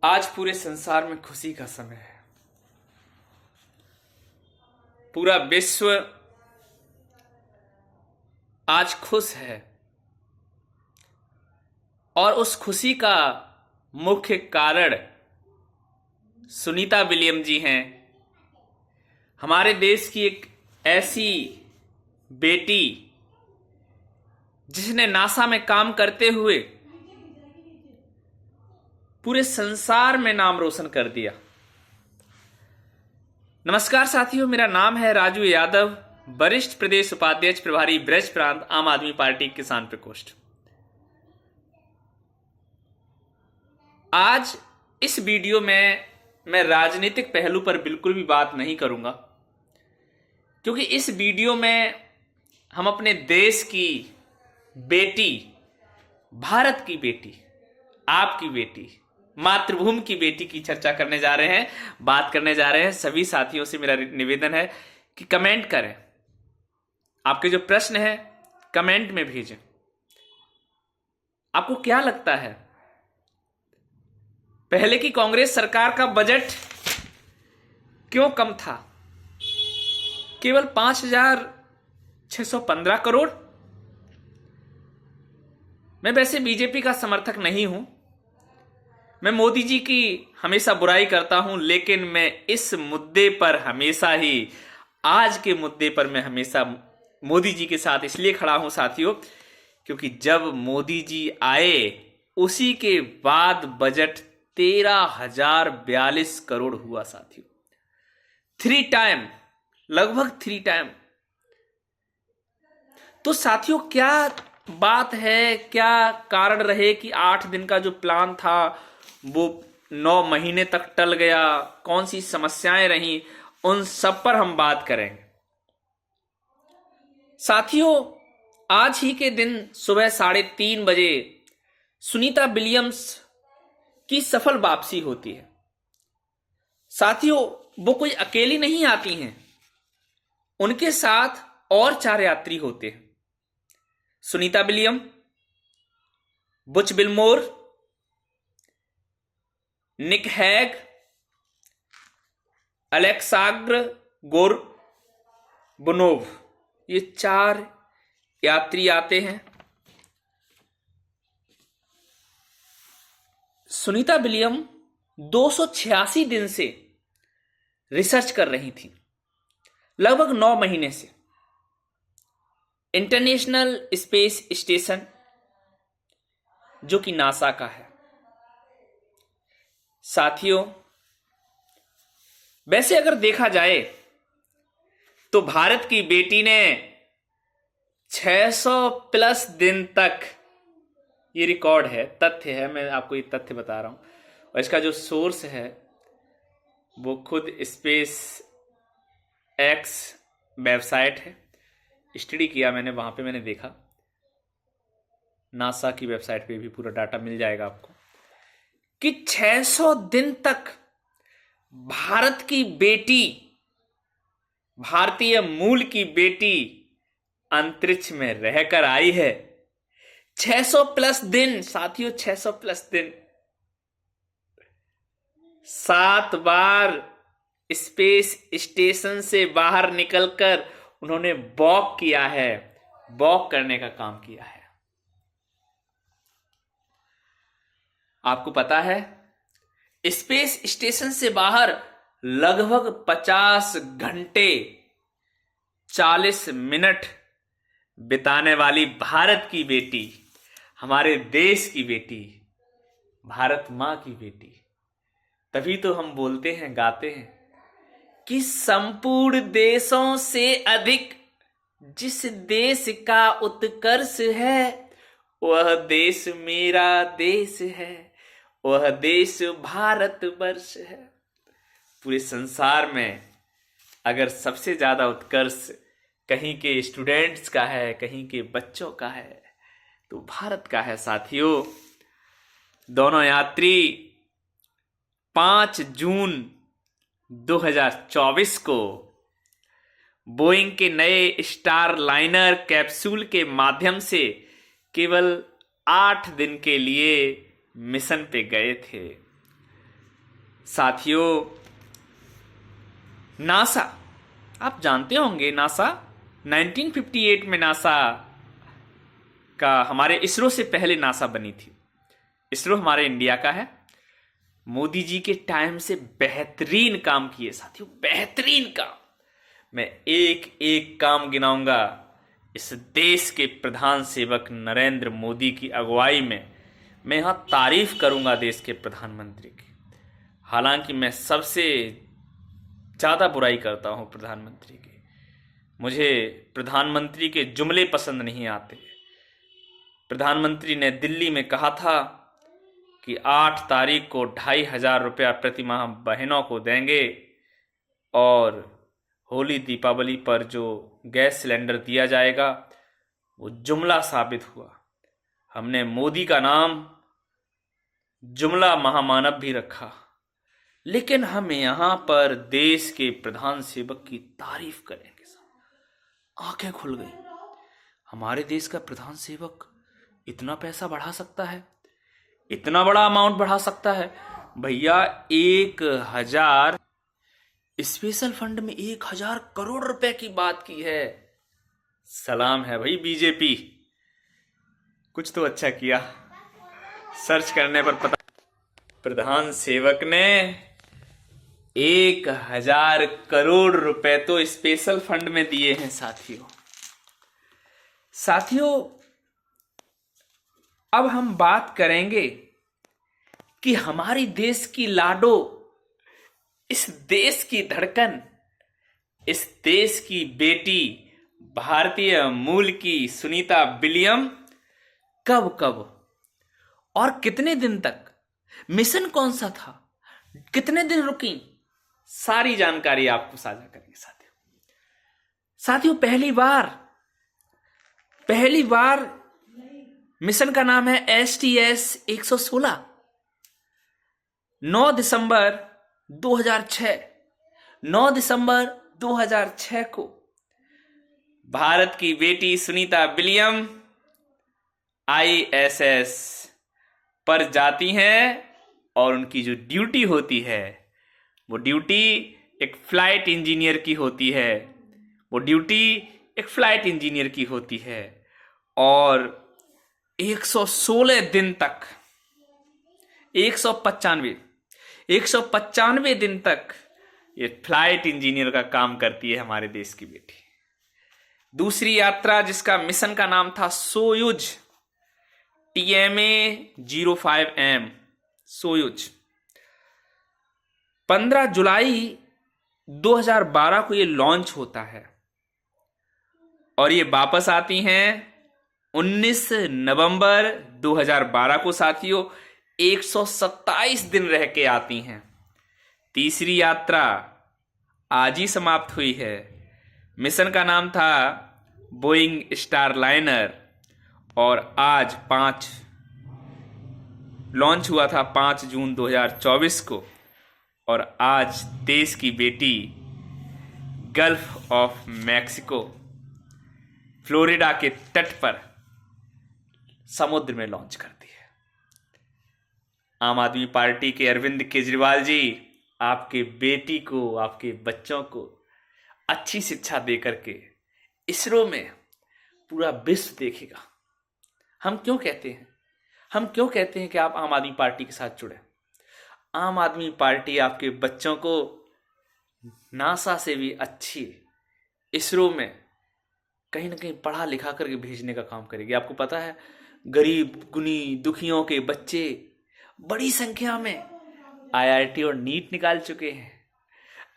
आज पूरे संसार में खुशी का समय है। पूरा विश्व आज खुश है और उस खुशी का मुख्य कारण सुनीता विलियम जी हैं। हमारे देश की एक ऐसी बेटी जिसने नासा में काम करते हुए पूरे संसार में नाम रोशन कर दिया। नमस्कार साथियों, मेरा नाम है राजू यादव, वरिष्ठ प्रदेश उपाध्यक्ष प्रभारी ब्रज प्रांत, आम आदमी पार्टी किसान प्रकोष्ठ। आज इस वीडियो में मैं राजनीतिक पहलू पर बिल्कुल भी बात नहीं करूंगा, क्योंकि इस वीडियो में हम अपने देश की बेटी, भारत की बेटी, आपकी बेटी, मातृभूमि की बेटी की चर्चा करने जा रहे हैं, बात करने जा रहे हैं। सभी साथियों से मेरा निवेदन है कि कमेंट करें, आपके जो प्रश्न है कमेंट में भेजें। आपको क्या लगता है, पहले की कांग्रेस सरकार का बजट क्यों कम था? केवल 5,615 करोड़। मैं वैसे बीजेपी का समर्थक नहीं हूं, मैं मोदी जी की हमेशा बुराई करता हूं, लेकिन मैं इस मुद्दे पर हमेशा ही, आज के मुद्दे पर मैं हमेशा मोदी जी के साथ इसलिए खड़ा हूं साथियों, क्योंकि जब मोदी जी आए उसी के बाद बजट 13,042 करोड़ हुआ साथियों। 3 टाइम, लगभग 3 टाइम। तो साथियों, क्या बात है, क्या कारण रहे कि 8 दिन का जो प्लान था वो 9 महीने तक टल गया? कौन सी समस्याएं रहीं, उन सब पर हम बात करेंगे साथियों। आज ही के दिन सुबह 3:30 बजे सुनीता विलियम्स की सफल वापसी होती है साथियों। वो कोई अकेली नहीं आती हैं, उनके साथ और 4 यात्री होते हैं। सुनीता विलियम, बुच बिलमोर, निक हैग, अलेक्सांद्र गोरबुनोव, ये 4 यात्री आते हैं। सुनीता विलियम 286 दिन से रिसर्च कर रही थी, लगभग 9 महीने से। इंटरनेशनल स्पेस स्टेशन जो कि नासा का है साथियों। वैसे अगर देखा जाए तो भारत की बेटी ने 600 प्लस दिन तक, ये रिकॉर्ड है, तथ्य है, मैं आपको ये तथ्य बता रहा हूं, और इसका जो सोर्स है वो खुद स्पेस एक्स वेबसाइट है। स्टडी किया मैंने, वहां पे मैंने देखा, नासा की वेबसाइट पे भी पूरा डाटा मिल जाएगा आपको, कि 600 दिन तक भारत की बेटी, भारतीय मूल की बेटी अंतरिक्ष में रहकर आई है। 600 प्लस दिन साथियों, 600 प्लस दिन। 7 बार स्पेस स्टेशन से बाहर निकलकर उन्होंने वॉक किया है, वॉक करने का काम किया है। आपको पता है, स्पेस स्टेशन से बाहर लगभग 50 घंटे 40 मिनट बिताने वाली भारत की बेटी, हमारे देश की बेटी, भारत मां की बेटी। तभी तो हम बोलते हैं, गाते हैं कि संपूर्ण देशों से अधिक जिस देश का उत्कर्ष है, वह देश मेरा देश है, वह देश भारत वर्ष है। पूरे संसार में अगर सबसे ज्यादा उत्कर्ष कहीं के स्टूडेंट्स का है, कहीं के बच्चों का है, तो भारत का है साथियों। दोनों यात्री 5 जून 2024 को बोइंग के नए स्टार लाइनर कैप्सूल के माध्यम से केवल 8 दिन के लिए मिशन पे गए थे। साथियों, नासा, आप जानते होंगे नासा 1958 में नासा का, हमारे इसरो से पहले नासा बनी थी। इसरो हमारे इंडिया का है। मोदी जी के टाइम से बेहतरीन काम किए साथियों, बेहतरीन काम। मैं एक एक काम गिनाऊंगा। इस देश के प्रधान सेवक नरेंद्र मोदी की अगुवाई में मैं यहां तारीफ करूंगा देश के प्रधानमंत्री की। हालांकि मैं सबसे ज्यादा बुराई करता हूं प्रधानमंत्री की। मुझे प्रधानमंत्री के जुमले पसंद नहीं आते। प्रधानमंत्री ने दिल्ली में कहा था कि 8 तारीख को 2,500 रुपया प्रति माह बहनों को देंगे, और होली दीपावली पर जो गैस सिलेंडर दिया जाएगा वो जुमला साबित हुआ। हमने मोदी का नाम जुमला महामानव भी रखा, लेकिन हम यहां पर देश के प्रधान सेवक की तारीफ करेंगे। आंखें खुल गई। हमारे देश का प्रधान सेवक इतना पैसा बढ़ा सकता है, इतना बड़ा अमाउंट बढ़ा सकता है। भैया 1,000 स्पेशल फंड में 1,000 करोड़ रुपए की बात की है। सलाम है भाई बीजेपी, कुछ तो अच्छा किया। सर्च करने पर पता, प्रधान सेवक ने 1,000 करोड़ रुपए तो स्पेशल फंड में दिए हैं साथियों। अब हम बात करेंगे कि हमारी देश की लाडो, इस देश की धड़कन, इस देश की बेटी, भारतीय मूल की सुनीता विलियम कब कब और कितने दिन तक, मिशन कौन सा था, कितने दिन रुकी, सारी जानकारी आपको साझा करेंगे साथियों। पहली बार मिशन का नाम है STS 116। 9 दिसंबर 2006 को भारत की बेटी सुनीता विलियम ISS पर जाती हैं, और उनकी जो ड्यूटी होती है वो ड्यूटी एक फ्लाइट इंजीनियर की होती है। और 116 दिन तक, 195 दिन तक ये फ्लाइट इंजीनियर का काम करती है हमारे देश की बेटी। दूसरी यात्रा जिसका मिशन का नाम था सोयुज TMA-05M, सोयुज 15 जुलाई 2012 को ये लॉन्च होता है, और ये वापस आती हैं 19 नवंबर 2012 को साथियों। 127 दिन रह के आती हैं। तीसरी यात्रा आज ही समाप्त हुई है। मिशन का नाम था बोइंग स्टारलाइनर, और आज लॉन्च हुआ था 5 जून 2024 को। और आज देश की बेटी गल्फ ऑफ मैक्सिको, फ्लोरिडा के तट पर समुद्र में लॉन्च करती है। आम आदमी पार्टी के अरविंद केजरीवाल जी आपके बेटी को, आपके बच्चों को अच्छी शिक्षा देकर के इसरो में पूरा विश्व देखेगा। हम क्यों कहते हैं कि आप आम आदमी पार्टी के साथ जुड़े? आम आदमी पार्टी आपके बच्चों को नासा से भी अच्छी इसरो में कहीं ना कहीं पढ़ा लिखा करके भेजने का काम करेगी। आपको पता है, गरीब गुनी दुखियों के बच्चे बड़ी संख्या में IIT और नीट निकाल चुके हैं।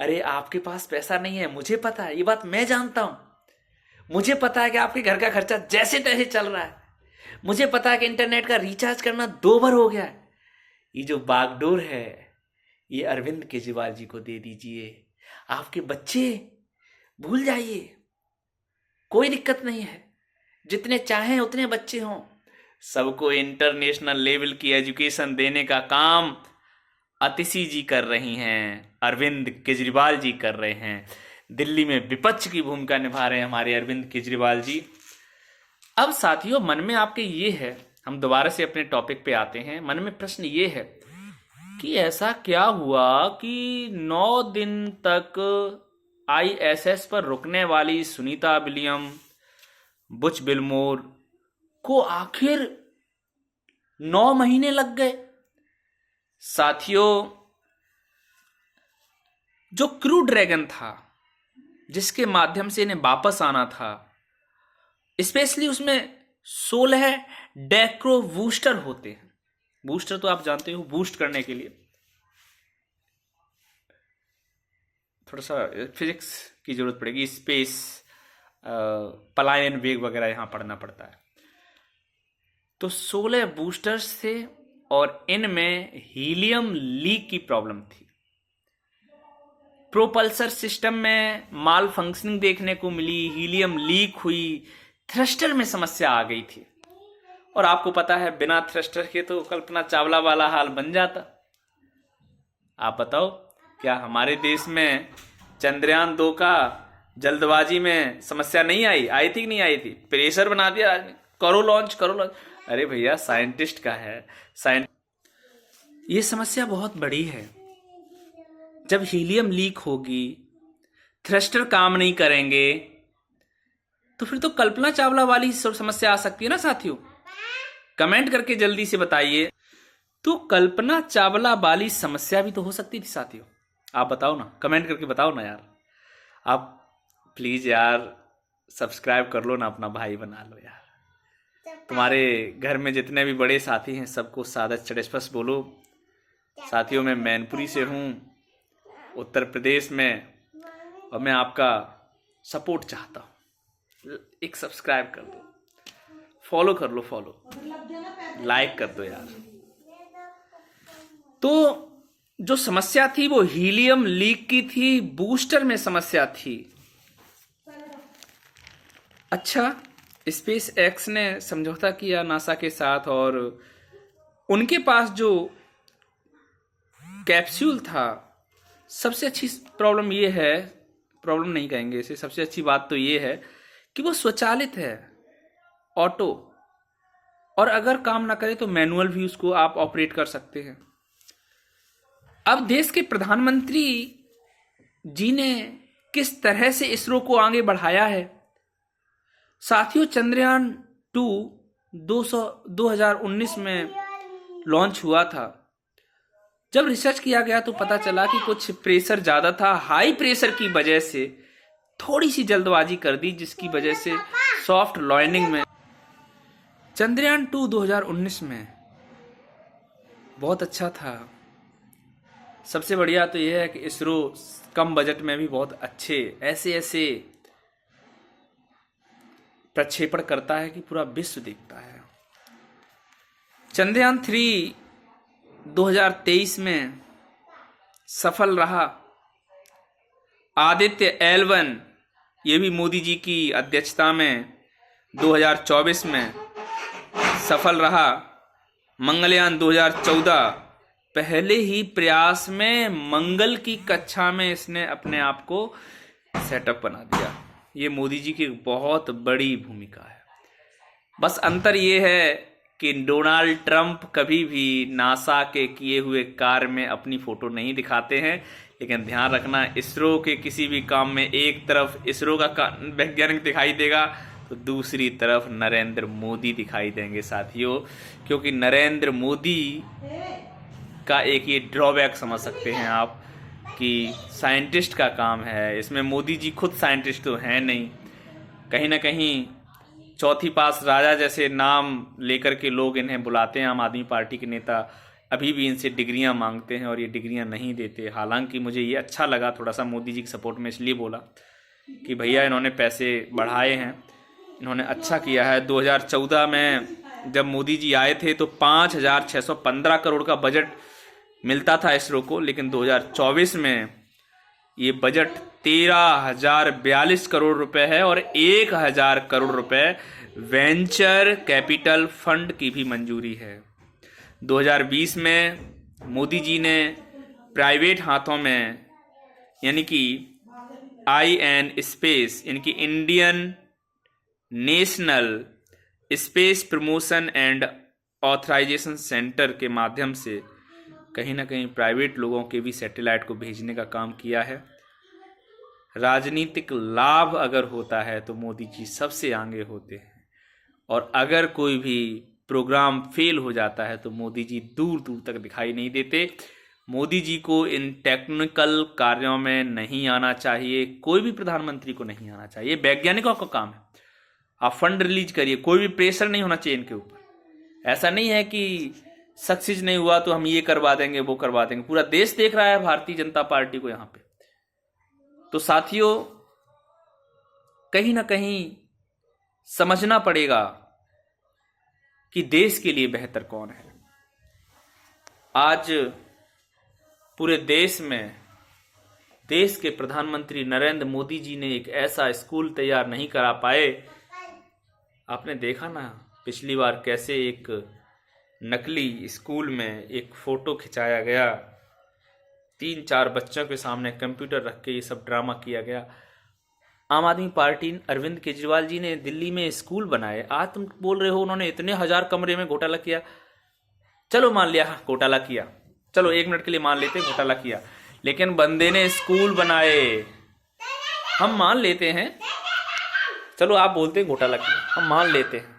अरे आपके पास पैसा नहीं है, मुझे पता है, ये बात मैं जानता हूं। मुझे पता है कि आपके घर का खर्चा जैसे तैसे चल रहा है। मुझे पता है कि इंटरनेट का रिचार्ज करना 2 बार हो गया है। ये जो बागडोर है ये अरविंद केजरीवाल जी को दे दीजिए। आपके बच्चे भूल जाइए, कोई दिक्कत नहीं है, जितने चाहें उतने बच्चे हों। सबको इंटरनेशनल लेवल की एजुकेशन देने का काम अतिशी जी कर रही हैं, अरविंद केजरीवाल जी कर रहे हैं। दिल्ली में विपक्ष की भूमिका निभा रहे हैं हमारे अरविंद केजरीवाल जी। अब साथियों, मन में आपके ये है, हम दोबारा से अपने टॉपिक पे आते हैं। मन में प्रश्न ये है कि ऐसा क्या हुआ कि 9 दिन तक आईएसएस पर रुकने वाली सुनीता विलियम बुच बिलमोर को आखिर 9 महीने लग गए। साथियों, जो क्रू ड्रैगन था जिसके माध्यम से इन्हें वापस आना था, स्पेशली उसमें 16 डेक्रो बूस्टर होते हैं। बूस्टर तो आप जानते हो, बूस्ट करने के लिए थोड़ा सा फिजिक्स की जरूरत पड़ेगी, स्पेस पलायन वेग वगैरह यहां पढ़ना पड़ता है। तो 16 बूस्टर्स थे और इनमें हीलियम लीक की प्रॉब्लम थी। प्रोपल्सर सिस्टम में माल फंक्शनिंग देखने को मिली, हीलियम लीक हुई, थ्रस्टर में समस्या आ गई थी। और आपको पता है बिना थ्रस्टर के तो कल्पना चावला वाला हाल बन जाता। आप बताओ, क्या हमारे देश में चंद्रयान 2 का जल्दबाजी में समस्या नहीं आई? आई थी कि नहीं आई थी? प्रेशर बना दिया आदमी, करो लॉन्च करो लॉन्च। अरे भैया, साइंटिस्ट का है, ये समस्या बहुत बड़ी है। जब हीलियम लीक होगी, थ्रस्टर काम नहीं करेंगे, तो फिर तो कल्पना चावला वाली समस्या आ सकती है ना साथियों। कमेंट करके जल्दी से बताइए। तो कल्पना चावला वाली समस्या भी तो हो सकती थी साथियों। आप बताओ ना, कमेंट करके बताओ ना यार। आप प्लीज यार सब्सक्राइब कर लो ना, अपना भाई बना लो यार। तुम्हारे घर में जितने भी बड़े साथी हैं सबको सादर चढ़स्पस बोलो। साथियों, मैं मैनपुरी से हूँ, उत्तर प्रदेश में, और मैं आपका सपोर्ट चाहता हूँ। एक सब्सक्राइब कर दो, फॉलो कर लो, लाइक कर दो यार। तो जो समस्या थी वो हीलियम लीक की थी, बूस्टर में समस्या थी। अच्छा, स्पेस एक्स ने समझौता किया नासा के साथ, और उनके पास जो कैप्सूल था, सबसे अच्छी प्रॉब्लम ये है, प्रॉब्लम नहीं कहेंगे इसे, सबसे अच्छी बात तो ये है कि वो स्वचालित है, ऑटो, और अगर काम ना करे तो मैनुअल भी उसको आप ऑपरेट कर सकते हैं। अब देश के प्रधानमंत्री जी ने किस तरह से इसरो को आगे बढ़ाया है साथियों। चंद्रयान 2 2019 में लॉन्च हुआ था। जब रिसर्च किया गया तो पता चला कि कुछ प्रेशर ज्यादा था, हाई प्रेशर की वजह से थोड़ी सी जल्दबाजी कर दी, जिसकी वजह से सॉफ्ट लैंडिंग में चंद्रयान 2 2019 में बहुत अच्छा था। सबसे बढ़िया तो यह है कि इसरो कम बजट में भी बहुत अच्छे ऐसे प्रक्षेपण करता है कि पूरा विश्व देखता है। चंद्रयान 3 2023 में सफल रहा। आदित्य L1 ये भी मोदी जी की अध्यक्षता में 2024 में सफल रहा। मंगलयान 2014 पहले ही प्रयास में मंगल की कक्षा में इसने अपने आप को सेटअप बना दिया। ये मोदी जी की बहुत बड़ी भूमिका है। बस अंतर ये है कि डोनाल्ड ट्रंप कभी भी नासा के किए हुए कार्य में अपनी फोटो नहीं दिखाते हैं, लेकिन ध्यान रखना, इसरो के किसी भी काम में एक तरफ इसरो का वैज्ञानिक दिखाई देगा तो दूसरी तरफ नरेंद्र मोदी दिखाई देंगे साथियों। क्योंकि नरेंद्र मोदी का एक ये ड्रॉबैक समझ सकते हैं आप कि साइंटिस्ट का काम है, इसमें मोदी जी खुद साइंटिस्ट तो हैं नहीं। कहीं ना कहीं चौथी पास राजा जैसे नाम लेकर के लोग इन्हें बुलाते हैं। आम आदमी पार्टी के नेता अभी भी इनसे डिग्रियां मांगते हैं और ये डिग्रियां नहीं देते। हालांकि मुझे ये अच्छा लगा थोड़ा सा मोदी जी के सपोर्ट में, इसलिए बोला कि भैया इन्होंने पैसे बढ़ाए हैं, इन्होंने अच्छा किया है। 2014 में जब मोदी जी आए थे तो 5,615 करोड़ का बजट मिलता था इसरो को, लेकिन 2024 में ये बजट 13,042 करोड़ रुपए है और 1,000 करोड़ रुपए वेंचर कैपिटल फंड की भी मंजूरी है। 2020 में मोदी जी ने प्राइवेट हाथों में यानी कि IN स्पेस यानी कि Indian national space promotion and authorisation centre के माध्यम से कहीं ना कहीं प्राइवेट लोगों के भी सैटेलाइट को भेजने का काम किया है। राजनीतिक लाभ अगर होता है तो मोदी जी सबसे आगे होते हैं, और अगर कोई भी प्रोग्राम फेल हो जाता है तो मोदी जी दूर दूर तक दिखाई नहीं देते। मोदी जी को इन टेक्निकल कार्यों में नहीं आना चाहिए, कोई भी प्रधानमंत्री को नहीं आना चाहिए। वैज्ञानिकों का काम है, आप फंड रिलीज करिए, कोई भी प्रेशर नहीं होना चाहिए इनके ऊपर। ऐसा नहीं है कि सक्सेस नहीं हुआ तो हम ये करवा देंगे वो करवा देंगे, पूरा देश देख रहा है भारतीय जनता पार्टी को यहाँ पे। तो साथियों, कहीं ना कहीं समझना पड़ेगा कि देश के लिए बेहतर कौन है। आज पूरे देश में देश के प्रधानमंत्री नरेंद्र मोदी जी ने एक ऐसा स्कूल तैयार नहीं करा पाए। आपने देखा ना पिछली बार कैसे एक नकली स्कूल में एक फोटो खिंचाया गया, 3-4 बच्चों के सामने कंप्यूटर रख के ये सब ड्रामा किया गया। आम आदमी पार्टी अरविंद केजरीवाल जी ने दिल्ली में स्कूल बनाए, आज तुम बोल रहे हो उन्होंने इतने 1000 कमरे में घोटाला किया। चलो मान लिया घोटाला किया, चलो 1 मिनट के लिए मान लेते घोटाला किया, लेकिन बंदे ने स्कूल बनाए, हम मान लेते हैं। चलो आप बोलते हैं घोटाला किया, हम मान लेते हैं।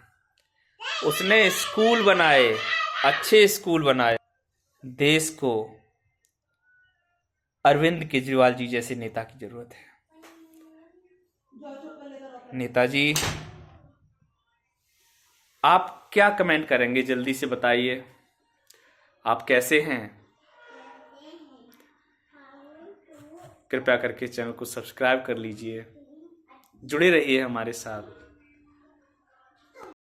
उसने स्कूल बनाए, अच्छे स्कूल बनाए। देश को अरविंद केजरीवाल जी जैसे नेता की जरूरत है। नेताजी, आप क्या कमेंट करेंगे, जल्दी से बताइए, आप कैसे हैं? कृपया करके चैनल को सब्सक्राइब कर लीजिए, जुड़े रहिए हमारे साथ।